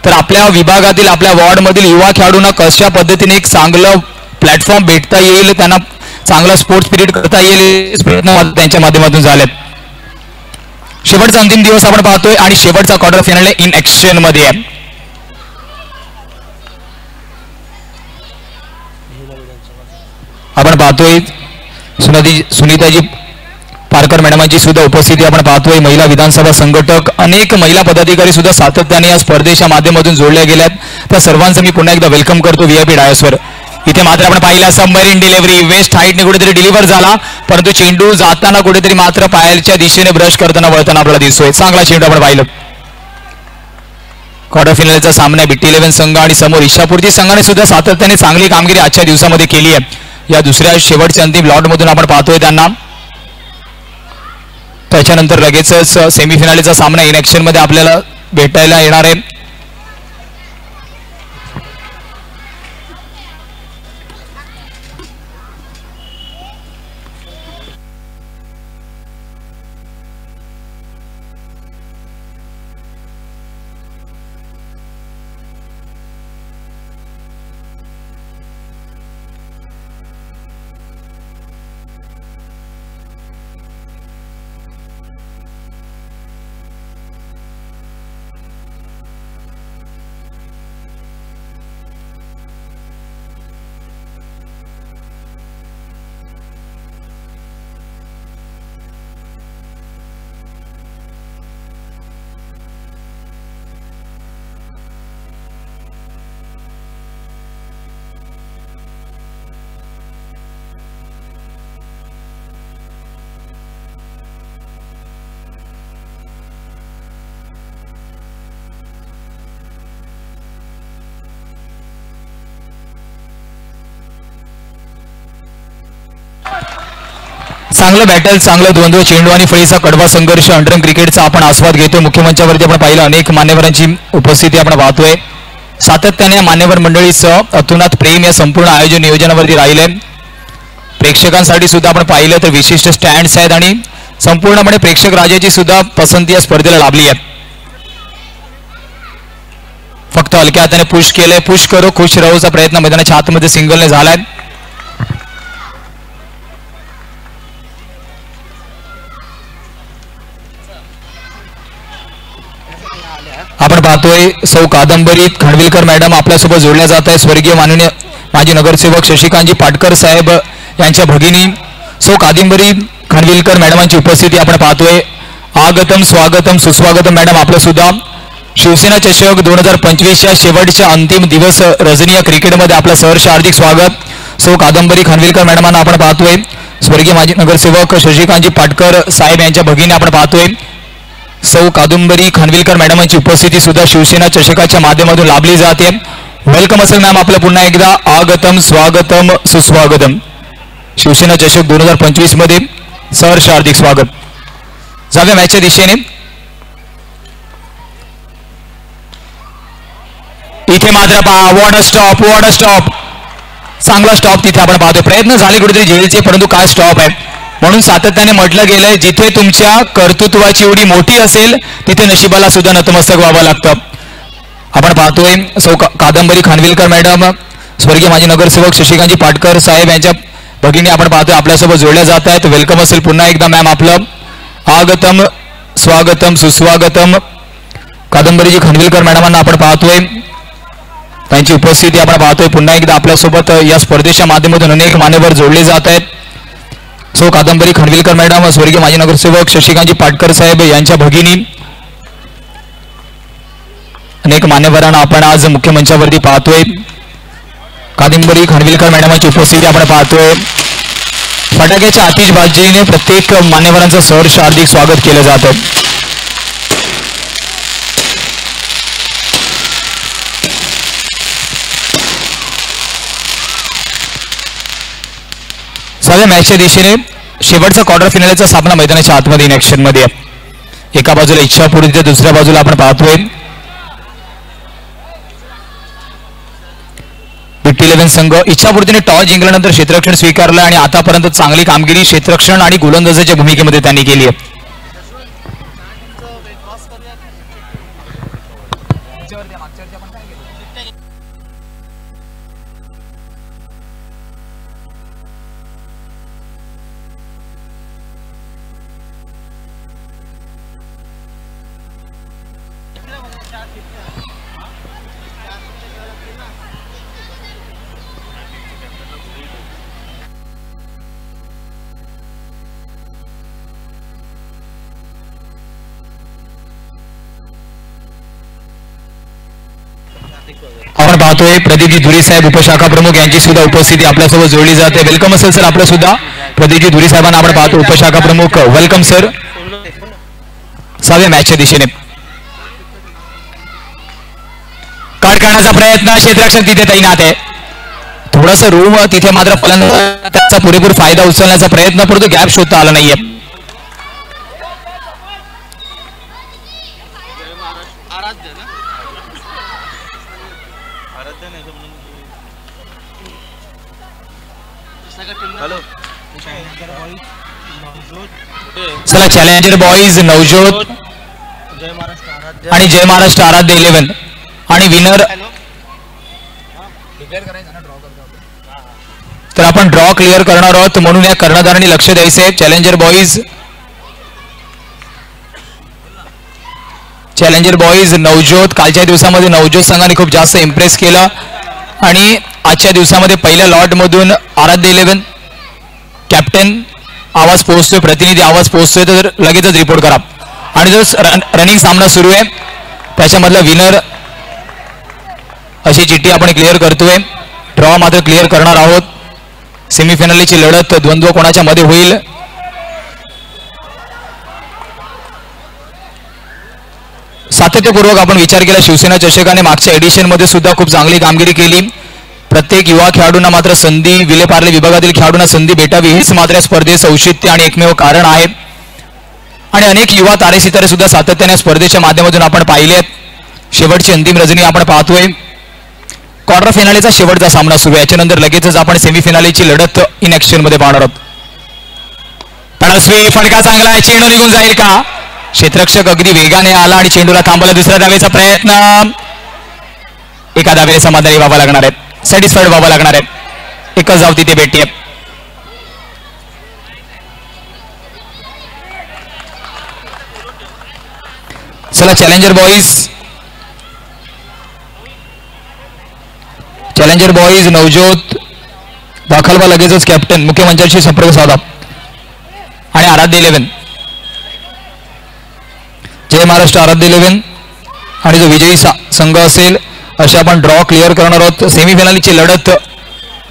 तर आपल्या विभागातील आपल्या वॉर्डमधील युवा खेळाडूंना कशा पद्धतीने एक चांगलं प्लॅटफॉर्म भेटता येईल, त्यांना चांगला स्पोर्ट्स पिरियड करता येईल प्रयत्न त्यांच्या माध्यमातून झालेत. शेवटचा अंतिम दिवस आपण पाहतोय आणि शेवटचा क्वार्टर फायनल इन ऍक्शन मध्ये आहे. आपण पाहतोय सुनीताजी पारकर मॅडमांची सुद्धा उपस्थिती आपण पाहतोय. महिला विधानसभा संघटक अनेक महिला पदाधिकारी सुद्धा सातत्याने या स्पर्धेच्या माध्यमातून जोडल्या गेल्यात. त्या सर्वांचं मी पुन्हा एकदा वेलकम करतो VIP डायसवर. इथे मात्र आपण पाहिलं सबमरीन डिलिव्हरी वेस्ट हाईटने कुठेतरी डिलिव्हर झाला, परंतु चेंडू जाताना कुठेतरी मात्र पायाच्या दिशेने ब्रश करताना वळताना आपल्याला दिसतोय. चांगला चेंडू आपण पाहिलं. क्वार्टर फायनलचा सामना बिट्टी 11 संघ आणि समोर इच्छापूर्ती संघाने सुद्धा सातत्याने चांगली कामगिरी आजच्या दिवसामध्ये केली आहे. या दुसऱ्या शेवटच्या अंतिम लॉट मधून आपण पाहतोय त्यांना. त्याच्यानंतर लगेचच सेमीफायनलचा सामना इन ऍक्शन मध्ये आपल्याला भेटायला येणार आहे. चांगलं बॅटल, चांगलं द्वंद्व, चेंडू आणि फळीचा कडवा संघर्ष अंडरम क्रिकेटचा आपण आस्वाद घेतो. मुख्यमंचावरती आपण पाहिलं अनेक मान्यवरांची उपस्थिती आपण पाहतोय. सातत्याने मान्यवर मंडळीचं अतुनात प्रेम या संपूर्ण आयोजन नियोजनावरती राहिले. प्रेक्षकांसाठी सुद्धा आपण पाहिलं तर विशिष्ट स्टँड्स आहेत आणि संपूर्णपणे प्रेक्षक राजाची सुद्धा पसंती या स्पर्धेला लाभली आहे. फक्त हलक्या हाताने पुश केलंय. पुश करो खुश राहूचा प्रयत्न मैदानाच्या आतमध्ये सिंगलने झालाय. आपण पाहतोय सौ कादंबरी खानविलकर मॅडम आपल्यासोबत जोडल्या जात आहे. स्वर्गीय माननीय माजी नगरसेवक शशिकांतजी पाटकर साहेब यांच्या भगिनी सौ कादंबरी खानविलकर मॅडमांची उपस्थिती आपण पाहतोय. आगतम स्वागतम सुस्वागतम मॅडम आपलं सुद्धा शिवसेना चषक 2025च्या शेवटच्या अंतिम दिवस रजनीय क्रिकेटमध्ये आपलं सहर्ष हार्दिक स्वागत. सौ कादंबरी खानविलकर मॅडमांना आपण पाहतोय. स्वर्गीय माजी नगरसेवक शशिकांतजी पाटकर साहेब यांच्या भगिनी आपण पाहतोय. सौ कादंबरी खानविलकर मॅडमांची उपस्थिती सुद्धा शिवसेना चषकाच्या माध्यमातून लाभली जाते. वेलकम असेल मॅम आपलं पुन्हा एकदा. आगतम स्वागतम सुस्वागतम. शिवसेना चषक 2025 मध्ये सहर्ष हार्दिक स्वागत. जाऊया मॅचच्या दिशेने. इथे मात्र पहा वॉट अ स्टॉप चांगला स्टॉप तिथे आपण पाहतोय. प्रयत्न झाले कुठेतरी झेलचे, परंतु काय स्टॉप आहे. म्हणून सातत्याने म्हटलं गेलंय जिथे तुमच्या कर्तृत्वाची एवढी मोठी असेल तिथे नशिबाला सुद्धा नतमस्तक व्हावं लागतं. आपण पाहतोय सौ कादंबरी खानविलकर मॅडम स्वर्गीय माजी नगरसेवक शशिकांतजी पाटकर साहेब यांच्या भगिनी आपण पाहतोय आपल्यासोबत जोडल्या जात आहेत. वेलकम असेल पुन्हा एकदा मॅम आपलं. आगतम स्वागतम सुस्वागतम. कादंबरीजी खानविलकर मॅडमांना आपण पाहतोय. त्यांची उपस्थिती आपण पाहतोय. पुन्हा एकदा आपल्यासोबत या स्पर्धेच्या माध्यमातून अनेक मान्यवर जोडले जात आहेत. सौ कादंबरी खानविलकर मॅडम स्वर्गीय माजी नगरसेवक शशिकांतजी पाटकर साहेब यांच्या भगिनी अनेक मान्यवरांना आपण आज मुख्य मंचावरती पाहतोय. कादंबरी खानविलकर मॅडमांची उपस्थिती आपण पाहतोय. फटाक्याच्या आतिषबाजीने प्रत्येक मान्यवरांचं सहर्ष हार्दिक स्वागत केलं जातं. सगळ्या मॅचच्या दिशेने शेवटचा क्वार्टर फायनलचा सामना मैदानाच्या आतमध्ये इन ऍक्शन मध्ये आहे. एका बाजूला इच्छापूर्ती तर दुसऱ्या बाजूला आपण पाहतोय बिट्टी 11 संघ. इच्छापूर्तीने टॉस जिंकल्यानंतर क्षेत्ररक्षण स्वीकारलं आणि आतापर्यंत चांगली कामगिरी क्षेत्ररक्षण आणि गोलंदाजाच्या भूमिकेमध्ये त्यांनी केली आहे. आपण पाहतोय प्रदीपजी धुरी साहेब उपशाखा प्रमुख यांची सुद्धा उपस्थिती आपल्यासोबत जोडली जाते. वेलकम असेल सर आपलं सुद्धा. प्रदीपजी धुरी साहेबांना आपण पाहतो उपशाखा प्रमुख. Welcome sir. 6व्या मॅचच्या दिशेने कार्ड करण्याचा प्रयत्न, क्षेत्ररक्षक तिथे तैनात आहे. थोडंसं रूम तिथे मात्र फलंदाज त्याचा पुरेपूर फायदा उचलण्याचा प्रयत्न परंतु गॅप शोधता आला नाहीये. चला चॅलेंजर बॉईज नवजोत आणि जय महाराष्ट्र आराध्य 11 आणि विनर. तर आपण ड्रॉ क्लिअर करणार आहोत म्हणून या कर्णधारांनी लक्ष द्यायचे. Challenger boys Navjot. कालच्या दिवसामध्ये नवजोत संघाने खूप जास्त इम्प्रेस केलं आणि आजच्या दिवसामध्ये पहिल्या लॉट मधून आराध्य 11 कॅप्टन आवाज पोहोचतोय, प्रतिनिधी आवाज पोहोचतोय तर लगेचच रिपोर्ट करा. आणि जो रनिंग सामना सुरू आहे त्याच्यामधला विनर अशी चिठ्ठी आपण क्लिअर करतोय. ड्रॉ मात्र क्लिअर करणार आहोत. सेमीफायनलची लढत द्वंद्व कोणाच्या मध्ये होईल. सातत्यपूर्वक आपण विचार केला. शिवसेना चषकाने मागच्या एडिशन मध्ये सुद्धा खूप चांगली कामगिरी केली. प्रत्येक युवा खेळाडूंना मात्र संधी, विलेपार्ले विभागातील खेळाडूंना संधी भेटावी हीच मात्र स्पर्धेचं औचित्य आणि एकमेव कारण आहे. आणि अनेक युवा तारेसितारे सुद्धा सातत्याने स्पर्धेच्या माध्यमातून आपण पाहिलेत. शेवटची अंतिम रजनी आपण पाहतोय. क्वार्टर फायनलचा शेवटचा सामना सुरू आहे. याच्यानंतर लगेचच आपण सेमीफायनलची लढत इन ऍक्शन मध्ये पाहणार आहोत. तडस्वी फटका चांगला आहे. चेंडू निघून जाईल का. क्षेत्ररक्षक अगदी वेगाने आला आणि चेंडूला थांबवला. दुसऱ्या धावेचा प्रयत्न. एका धावेने समाधानी व्हावा लागणार आहेत, सॅटिस्फाईड व्हावं लागणार आहे. एकच धाव तिथे भेटते. चला चॅलेंजर बॉईज नवजोत दाखल व लगेचच कॅप्टन मुख्य मंचाशी संपर्क साधा. आणि आराध्य 11 जय महाराष्ट्र आराध्य 11 आणि जो विजयी संघ असेल असे आपण ड्रॉ क्लिअर करणार आहोत. सेमीफायनलची लढत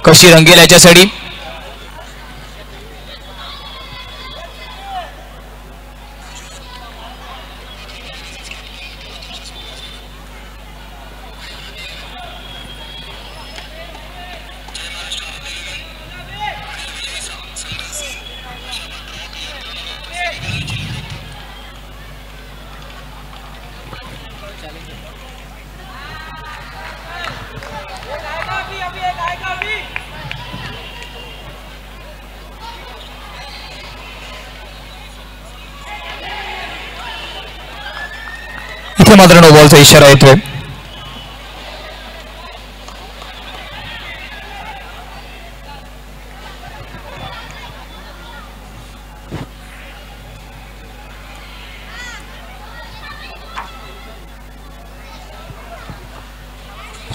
कशी रंगेल याच्यासाठी इथे मात्र नो बॉलचा इशारा येतोय.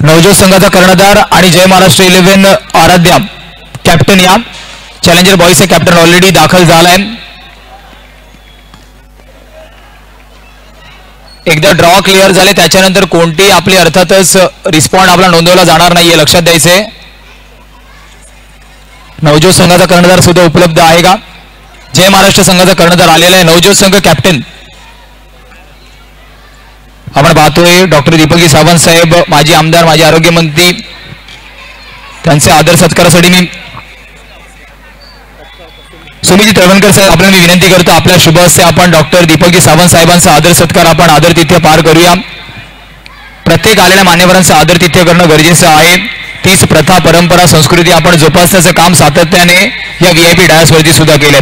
नवजोत संघाचा कर्णधार आणि जय महाराष्ट्र 11 आराध्या कॅप्टन. या चॅलेंजर बॉईजचा कॅप्टन ऑलरेडी दाखल झालाय. एकदा ड्रॉ क्लिअर झाले त्याच्यानंतर कोणती आपली अर्थातच रिस्पॉन्ड आपला नोंदवला जाणार नाहीये, लक्षात द्यायचे. नवजोत संघाचा कर्णधार सुद्धा उपलब्ध आहे का. जय महाराष्ट्र संघाचा कर्णधार आलेला आहे. नवजोत संघ कॅप्टन आपण पाहतोय डॉक्टर दीपकजी सावंत साहेब माजी आमदार माजी आरोग्यमंत्री त्यांचे आदर सत्कारासाठी मी सुमिजी तळवणकर साहेब आपल्याला मी विनंती करतो आपल्या शुभ हस्ते आपण डॉक्टर दीपकजी सावंत साहेबांचा आदर सत्कार आपण आदरतिथ्य पार करूया. प्रत्येक आलेल्या मान्यवरांचा आदरतिथ्य करणं गरजेचं आहे. तीच प्रथा परंपरा संस्कृती आपण जोपासण्याचं काम सातत्याने या VIP डायसवरती सुद्धा केले.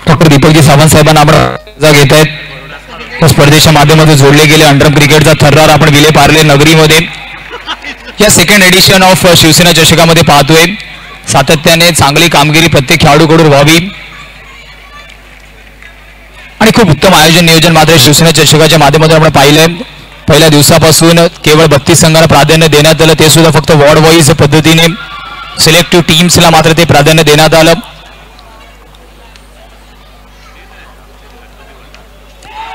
डॉक्टर दीपकजी सावंत साहेबांना आपण घेत आहेत. स्पर्धेच्या माध्यमातून जोडले गेले अंडरम क्रिकेटचा थर्रार आपण विले पार्ले नगरीमध्ये या सेकंड एडिशन ऑफ शिवसेना चषकामध्ये पाहतोय. सातत्याने चांगली कामगिरी प्रत्येक खेळाडूकडून व्हावी आणि खूप उत्तम आयोजन नियोजन मात्र शिवसेना चषकाच्या माध्यमातून आपण पाहिलंय. पहिल्या दिवसापासून केवळ 32 संघांना प्राधान्य देण्यात आलं, ते सुद्धा फक्त वॉर्ड वाईज पद्धतीने. सिलेक्टिव्ह टीम्सला मात्र ते प्राधान्य देण्यात आलं.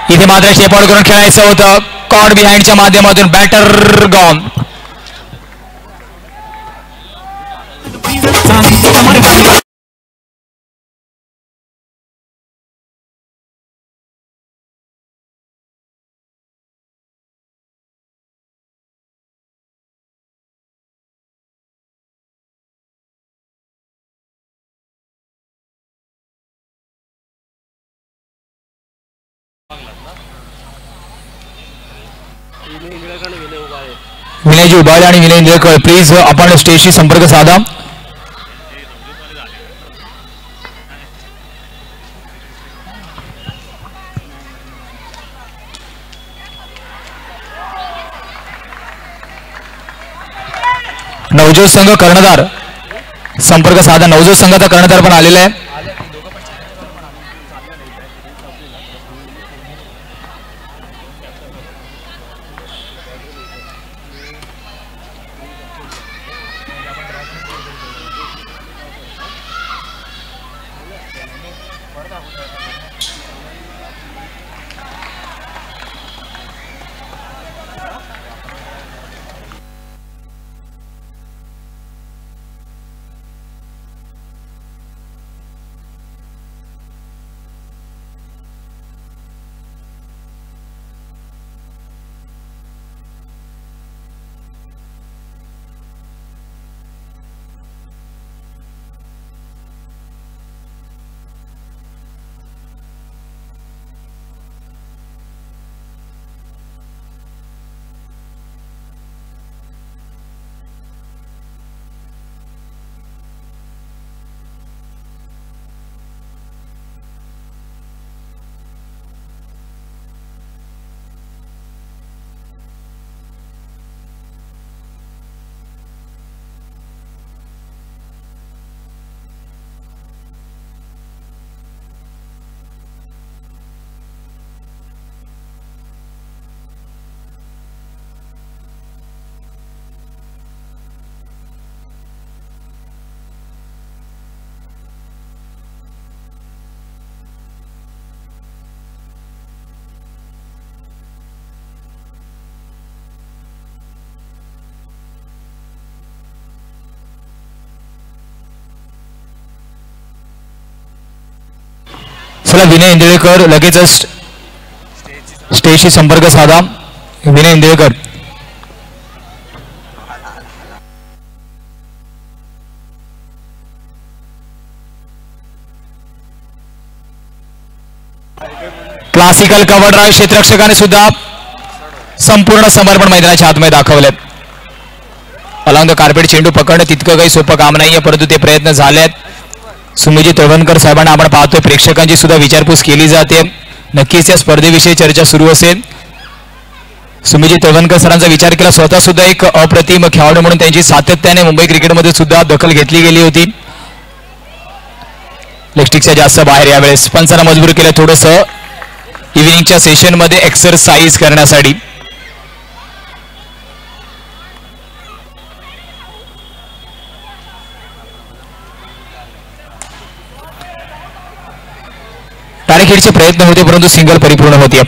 इथे मात्र शेपॉड करून खेळायचं होतं. कॉर्ड बिहाइंडच्या माध्यमातून बॅटर गॉन. विनयजी उबाळे आणि विनय इंद्रेकर प्लीज आपण स्टेजशी संपर्क साधा. नवजोत संघ कर्णधार संपर्क साधा. नवजोत संघाचा कर्णधार पण आलेला आहे. चला विनय इंदळेकर लगेचच स्टेजशी संपर्क साधा. विनय इंदळेकर. क्लासिकल कव्हर ड्राईव्ह क्षेत्ररक्षकाने सुद्धा संपूर्ण समर्पण मैदानाच्या आतमध्ये दाखवले. अलॉंग द कार्पेट चेंडू पकडणं तितकं काही सोपं काम नाहीये, परंतु ते प्रयत्न झालेत. सुमेजी तळवणकर साहेबांना आपण पाहतोय. प्रेक्षकांची सुद्धा विचारपूस केली जाते. नक्कीच या स्पर्धेविषयी चर्चा सुरू असेल. सुमेजी तळवणकर सरांचा विचार केला, स्वतः सुद्धा एक अप्रतिम खेळाडू म्हणून त्यांची सातत्याने मुंबई क्रिकेटमध्ये सुद्धा दखल घेतली गेली होती. लेगस्टिकच्या जास्त बाहेर यावेळेस पंचांना मजबूर केलं थोडंसं इव्हिनिंगच्या सेशनमध्ये एक्सरसाइज करण्यासाठी. टाळेखेडचे प्रयत्न होते परंतु सिंगल परिपूर्ण होते.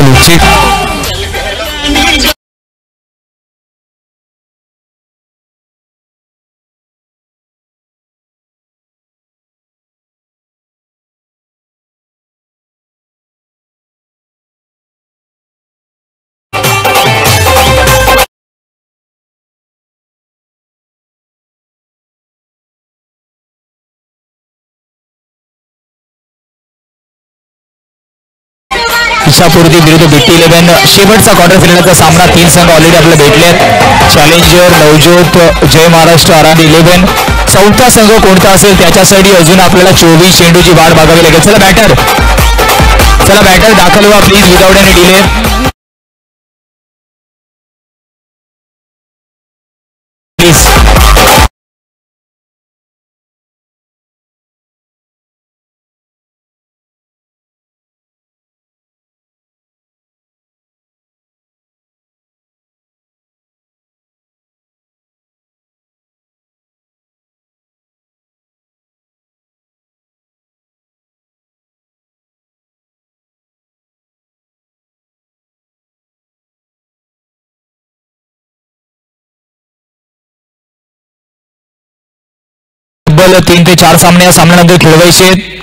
चालू इच्छापूर्ती विरुद्ध बिट्टी 11 शेवटचा क्वार्टर फायनलचा सामना. 3 संघ ऑलरेडी आपल्याला भेटले. चॅलेंजर नवज्योत जय महाराष्ट्र आराधी 11. चौथा संघ कोणता असेल त्याच्यासाठी अजून आपल्याला 24 चेंडूची वाट बघावी लागेल. चला बॅटर दाखल व्हा please without any delay. Please तब्बल 3 ते 4 सामने या सामन्यानंतर खेळवायचे.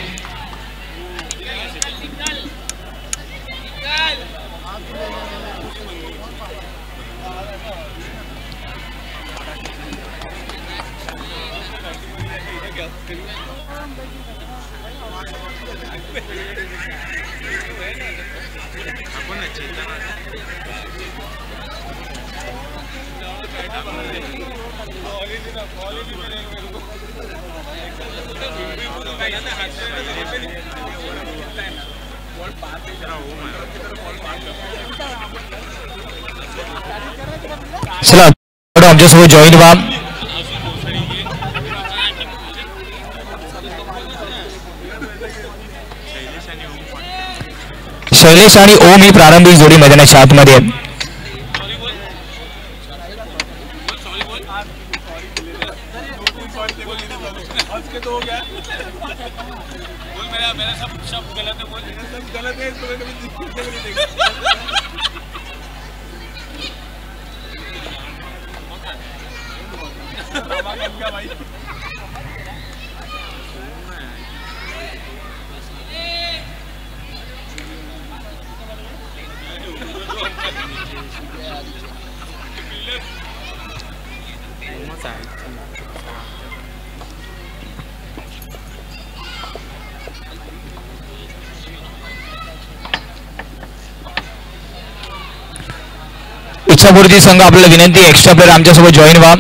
चला आमच्यासोबत जॉईन व्हा. शैलेश आणि ओम ही प्रारंभिक जोडी मैदानाच्या आतमध्ये. इच्छापूर्ती संघ आपल्याला विनंती एक्स्ट्रा प्लेयर आमच्यासोबत जॉईन व्हा.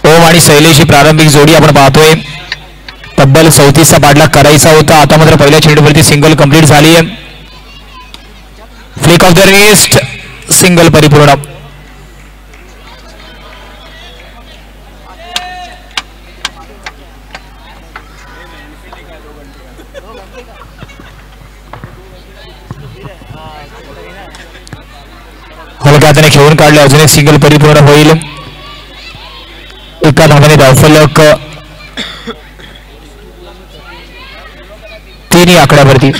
ओम आणि शैलेश ही प्रारंभिक जोडी आपण पाहतोय. तब्बल 34चा पाठलाग करायचा होता. आता मात्र पहिल्या चेंडूवरती सिंगल कंप्लीट झाली आहे. Flick of the rest single परिपूर्ण. हलक्या हाताने खेळून काढले. अजून एक सिंगल परिपूर्ण होईल. एका धावाने धावफलक 3 आकड्यावरती.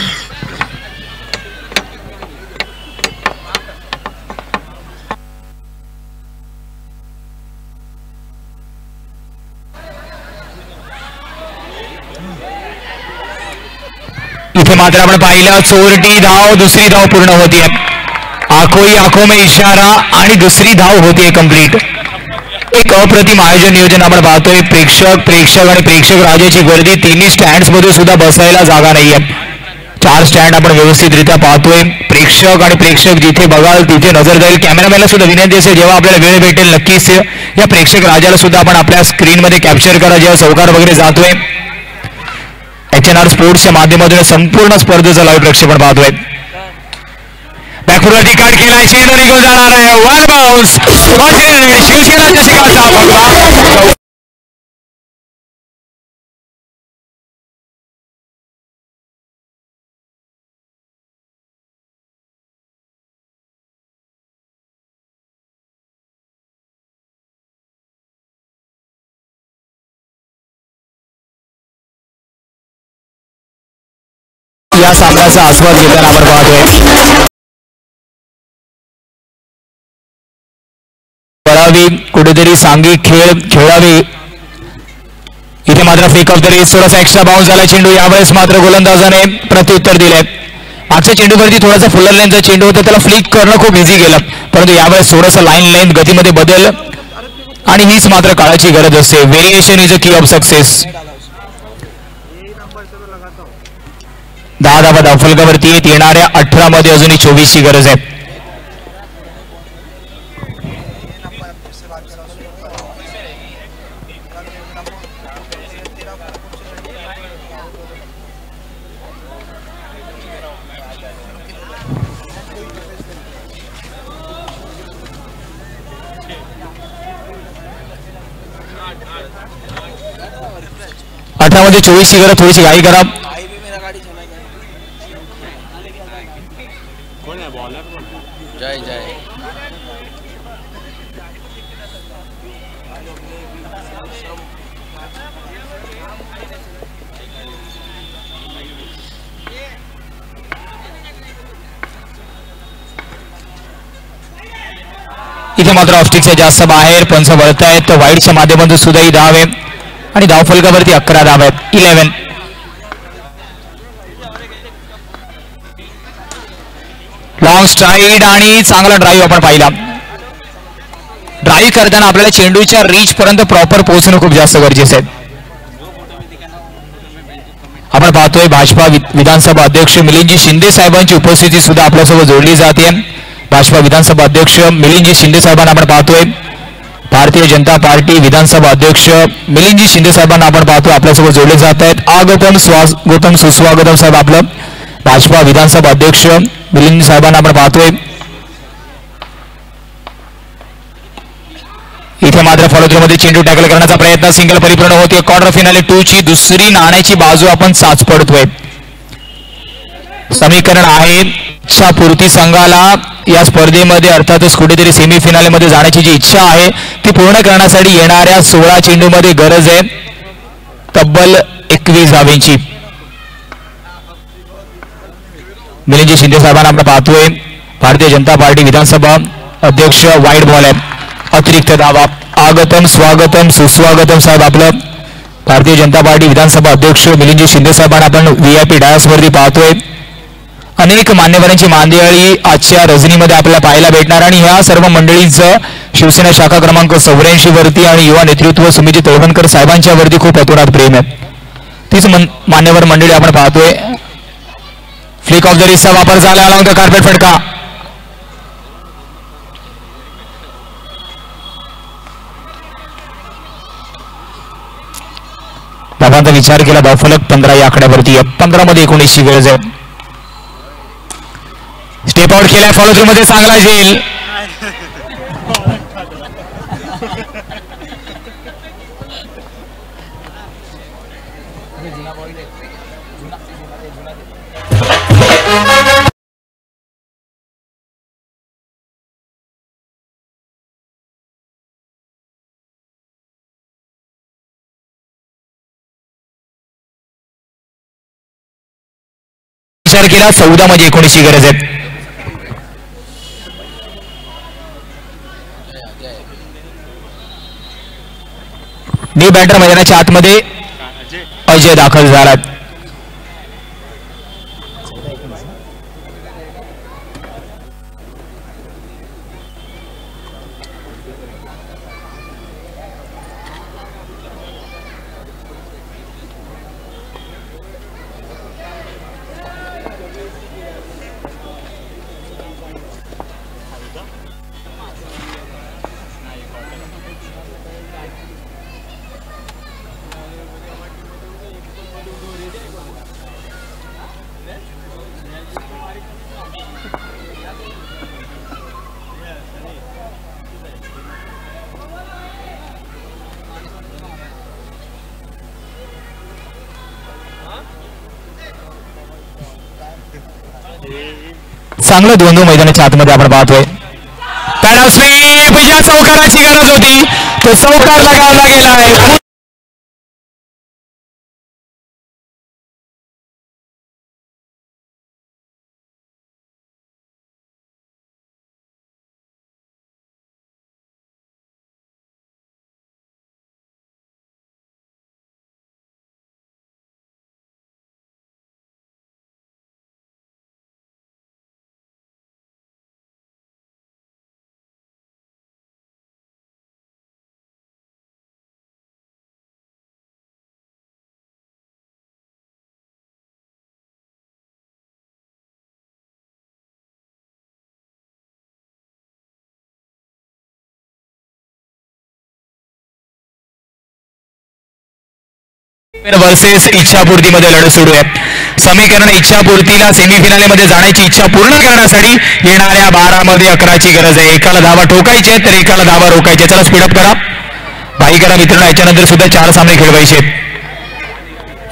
इथे मात्र आपण पाहिलं चोरटी धाव, दुसरी धाव पूर्ण होती. आंखों में इशारा आणि दुसरी धाव होती कंप्लीट. एक अप्रतिम आयोजन नियोजन आपण पाहतोय. प्रेक्षक आणि प्रेक्षक राजाची गर्दी. तिन्ही स्टँड्स मध्ये सुद्धा बसायला जागा नाहीये. 4 स्टँड आपण व्यवस्थितरित्या पाहतोय. प्रेक्षक जिथे बघाल तिथे नजर जाईल. कॅमेरामॅनला सुद्धा विनंती असेल जेव्हा आपल्याला वेळ भेटेल नक्कीच या प्रेक्षक राजाला सुद्धा आपण आपल्या स्क्रीन मध्ये कॅप्चर करा जेव्हा चौकार वगैरे जातोय. HNR स्पोर्ट्सच्या माध्यमातून संपूर्ण स्पर्धेचं लाईव्ह प्रक्षेपण पाहतोय. बॅकवरती काट केलाय. चेंडू निघून जाणार आहे. 1 बाउन्स. शिवसेना चषकाचा या सामन्याचा आस्वाद घेताना आपण पाहतोय. पळावी कुठेतरी सांगी खेळ खेळावी. इथे मात्र फेक ऑफ द रेस थोडासा एक्स्ट्रा बाउन्स झाला चेंडू. यावेळेस मात्र गोलंदाजाने प्रत्युत्तर दिले. मागच्या चेंडूवरती थोडासा फुलर लाईनचा चेंडू होता, त्याला फ्लिक करणं खूप इझी गेलं, परंतु यावेळेस थोडंसं लाईन लेंथ गतीमध्ये बदल आणि हीच मात्र काळाची गरज असते. व्हेरिएशन इज अ की ऑफ सक्सेस. 10 धावा धावफलकावरती आहेत. येणाऱ्या 18 मध्ये अजूनही 24 ची गरज आहे. मध्ये 24 ची गरज. थोडीशी घाई करा. इथे मात्र ऑफस्टिकच्या जास्त बाहेर पंच वळतायत. तर वाईडच्या माध्यमातून सुद्धा ही धाव आहे आणि धावफलकावरती 11 धाव आहेत. 11. लॉंग स्ट्राईड आणि चांगला ड्राईव्ह आपण पाहिला. ड्राईव्ह करताना आपल्याला चेंडूच्या रीच पर्यंत प्रॉपर पोहोचणं खूप जास्त गरजेचं आहे. आपण पाहतोय भाजपा विधानसभा अध्यक्ष मिलिंदजी शिंदे साहेबांची उपस्थिती सुद्धा आपल्यासोबत जोडली जाते. भाजपा विधानसभा अध्यक्ष मिलिंदजी शिंदे साहेबांना आपण पाहतोय. भारतीय जनता पार्टी विधानसभा अध्यक्ष मिलिंदजी शिंदे साहेबांना आपण पाहतो आपल्यासोबत जोडले जात आहेत. स्वागतम सुस्वागतम साहेब आपलं. भाजपा विधानसभा अध्यक्ष मिलिंद साहेबांना आपण पाहतोय. इथे मात्र फॉलोथ्रूमध्ये चेंडू टॅकल करण्याचा प्रयत्न. सिंगल परिपूर्ण होते. क्वार्टर फिनाले 2 ची दुसरी नाण्याची बाजू आपण चाचपडतोय. समीकरण आहे इच्छापूर्ती संघाला या स्पर्धेमध्ये अर्थातच कुठेतरी सेमीफिनालमध्ये जाण्याची जी इच्छा आहे ती पूर्ण करण्यासाठी येणाऱ्या 16 चेंडूमध्ये गरज आहे तब्बल 21 धावेंची. मिलिंदजी शिंदे साहेबांना आपण पाहतोय. भारतीय जनता पार्टी विधानसभा अध्यक्ष. वाईड बॉल आहे. अतिरिक्त धावा. स्वागतम सुस्वागतम साहेब आपलं. भारतीय जनता पार्टी विधानसभा अध्यक्ष मिलिंदजी शिंदे साहेबांना आपण VIP डायसवरती पाहतोय. अनेक मान्यवरांची मांदियाळी आजच्या रजनीमध्ये आपल्याला पाहायला भेटणार आणि ह्या सर्व मंडळींचं शिवसेना शाखा क्रमांक 84 वरती आणि युवा नेतृत्व सुमिजी तळवणकर साहेबांच्या वरती खूप अतोनात प्रेम आहे. तीच मान्यवर मंडळी आपण पाहतोय. फ्लिक ऑफ द रिस्टचा वापर झाला. होता कार्पेट फटका. बाबांचा विचार केला. धावफलक 15 या आकड्यावरती. 15 मध्ये 19 ची गरज आहे. स्टेप आउट केलाय. फॉलो थ्रू मध्ये चांगला झेल. विचार केला. 14 मध्ये 19 ची गरज आहे. न्यू बॅटर मैदानाच्या आतमध्ये अजय दाखल झाला. चांगलं 2-2 मैदानाच्या आतमध्ये आपण पाहतोय. ज्या चौकाराची गरज होती तो चौकार लगावला गेला आहे. वर्सेस इच्छापूर्तीमध्ये लढत सुरू आहे. समीकरण इच्छापूर्तीला सेमीफिनालेमध्ये जाण्याची इच्छा पूर्ण करण्यासाठी येणाऱ्या 12 मध्ये 11ची गरज आहे. एकाला धावा ठोकायचे तर एकाला धावा रोखायचे. चला स्पीडअप करा, भाई करा मित्रांनो. याच्यानंतर सुद्धा 4 सामने खेळवायचे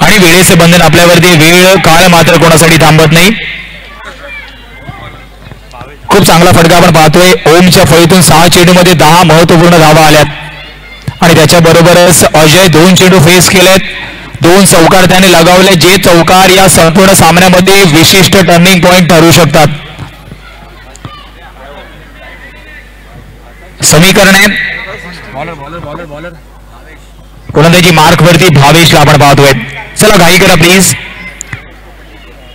आणि वेळेचे बंधन आपल्यावरती. वेळ काळ मात्र कोणासाठी थांबत नाही. खूप चांगला फटका आपण पाहतोय. ओमच्या फळीतून 6 चेंडूमध्ये 10 महत्वपूर्ण धावा आल्यात आणि त्याच्याबरोबरच अजय 2 चेंडू फेस केलेत. 2 चौकार त्याने लगावले, जे चौकार या संपूर्ण सामन्यामध्ये विशिष्ट टर्निंग पॉइंट ठरू शकतात. समीकरण आहे कोणत्याची मार्क वरती भावेशला आपण पाहतोय. चला घाई करा प्लीज.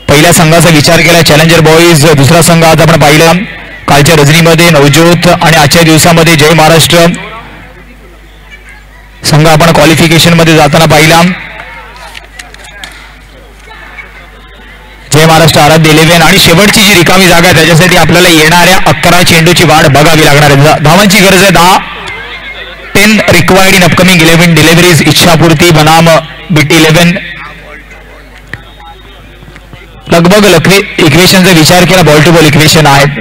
पहिल्या संघाचा विचार केला चॅलेंजर बॉईज. दुसरा संघ आज आपण पाहिला कालच्या रजनीमध्ये नवज्योत आणि आजच्या दिवसामध्ये जय महाराष्ट्र संघ आपण क्वालिफिकेशन मध्ये जाताना पाहिला. जय महाराष्ट्र आराध्य 11 आणि शेवटची जी रिकामी जागा आहे त्याच्यासाठी आपल्याला येणाऱ्या 11 चेंडूची वाट बघावी लागणार आहे. धावांची गरज आहे 10 रिक्वायर्ड इन अपकमिंग 11 डिलिव्हरीज. इच्छापूर्ती बनाम बीटी 11 लगभग इक्वेशनचा विचार केला बॉल टू बॉल इक्वेशन आहेत.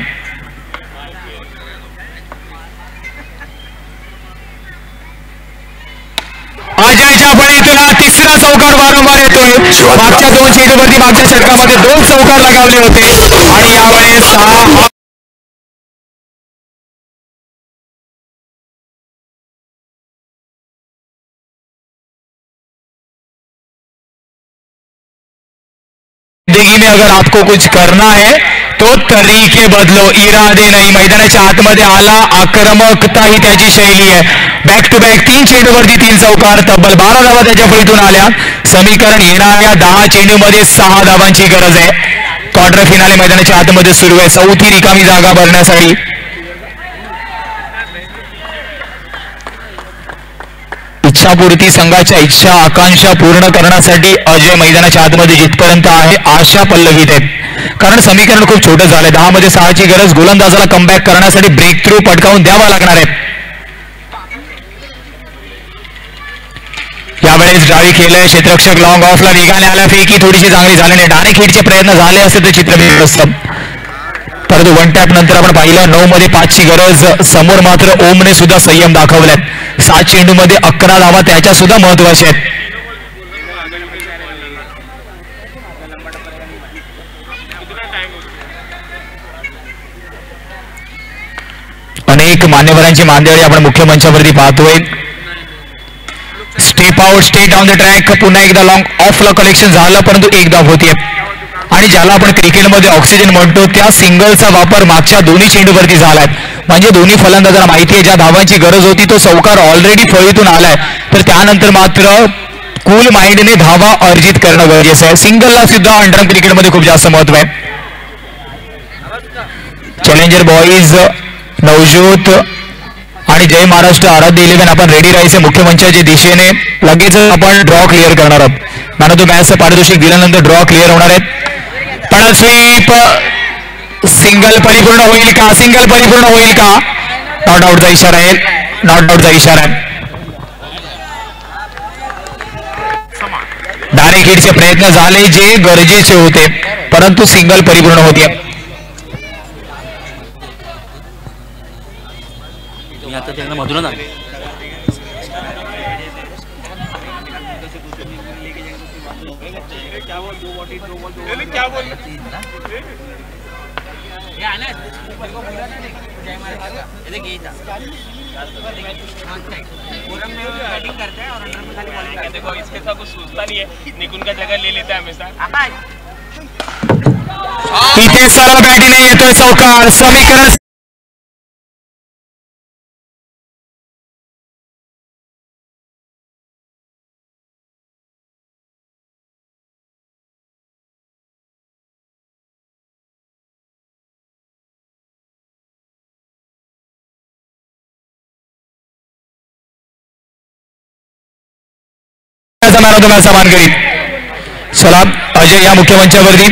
अजयच्या फळीतून तिसरा चौकार वारंवार येतोय. मागच्या 2 चेंडूवरती मागच्या षटकामध्ये 2 चौकार लगावले होते आणि यावेळेस जिंदगी में अगर आपको कुछ करना है तो तरीके बदलो, इरादे नाही. मैदानाच्या आतमध्ये आला, आक्रमकता ही त्याची शैली आहे. बॅक टू बॅक 3 चेंडूवरती 3 चौकार, तब्बल 12 धावा त्याच्या फळीतून आल्या. समीकरण येणाऱ्या 10 चेंडूमध्ये 6 धावांची गरज आहे. क्वार्टर फिनाले मैदानाच्या आतमध्ये सुरू आहे. 4थी रिकामी जागा भरण्यासाठी इच्छापूर्ती संघाच्या इच्छा आकांक्षा पूर्ण करण्यासाठी अजय मैदानाच्या आतमध्ये जिथपर्यंत आहे आशा पल्लवीत आहेत. कारण समीकरण खूप छोटं झालंय. 10 मध्ये 6ची गरज. गोलंदाजाला कमबॅक करण्यासाठी ब्रेक थ्रू पटकावून द्यावा लागणार आहे. यावेळेस डावी खेळलंय क्षेत्ररक्षक लॉंग ऑफला वेगाने आला. फेकी थोडीशी चांगली झाली नाही. डायरेक्ट हिटचे प्रयत्न झाले असते तर चित्र वेगळं असतं. परंतु 1 टॅप नंतर आपण पाहिलं 9 मध्ये 5ची गरज. समोर मात्र ओमने सुद्धा संयम दाखवलाय. 7 चेंडूमध्ये 11 धावा त्याच्या सुद्धा महत्वाच्या आहेत. अनेक मान्यवरांची मांदियाळी आपण मुख्य मंचावरती पाहतोय. Step out, state on the track. पुन्हा एकदा लॉंग ऑफला कलेक्शन झालं परंतु एक धाव होतीये. आणि ज्याला आपण क्रिकेटमध्ये ऑक्सिजन म्हणतो त्या सिंगलचा वापर मागच्या 2 चेंडूवरती झालाय. म्हणजे दोन्ही फलंदाजांना माहिती आहे ज्या धावांची गरज होती तो चौकार ऑलरेडी फळीतून आलाय. तर त्यानंतर मात्र कूल माइंडने धावा अर्जित करणं गरजेचं आहे. सिंगलला सुद्धा अंडरम क्रिकेटमध्ये खूप जास्त महत्व आहे. चॅलेंजर बॉईज नवज्योत आणि जय महाराष्ट्र आराध्य 11 आपण रेडी राहायचे. मुख्य मंचाच्या दिशेने लगेच आपण ड्रॉ क्लिअर करणार आहोत. मॅन ऑफ द मॅचचं पारितोषिक दिल्यानंतर ड्रॉ क्लिअर होणार आहेत. पण स्वीप सिंगल परिपूर्ण होईल का? सिंगल परिपूर्ण होईल का? नॉट आउटचा इशारा आहे. नॉट आउटचा इशारा आहे. डायरेक्ट हिटचे प्रयत्न झाले जे गरजेचे होते परंतु सिंगल परिपूर्ण होते. मधुरा देखो इसके साथ कुछ सोचता नहीं है, निकुन का जगह ले लेता है हमेशा. इथे सरळ बॅटीने येतोय चौकार. समीकरण मॅन ऑफ द मॅच सन्मान करीत. चला अजय या मुख्य मंचावरती.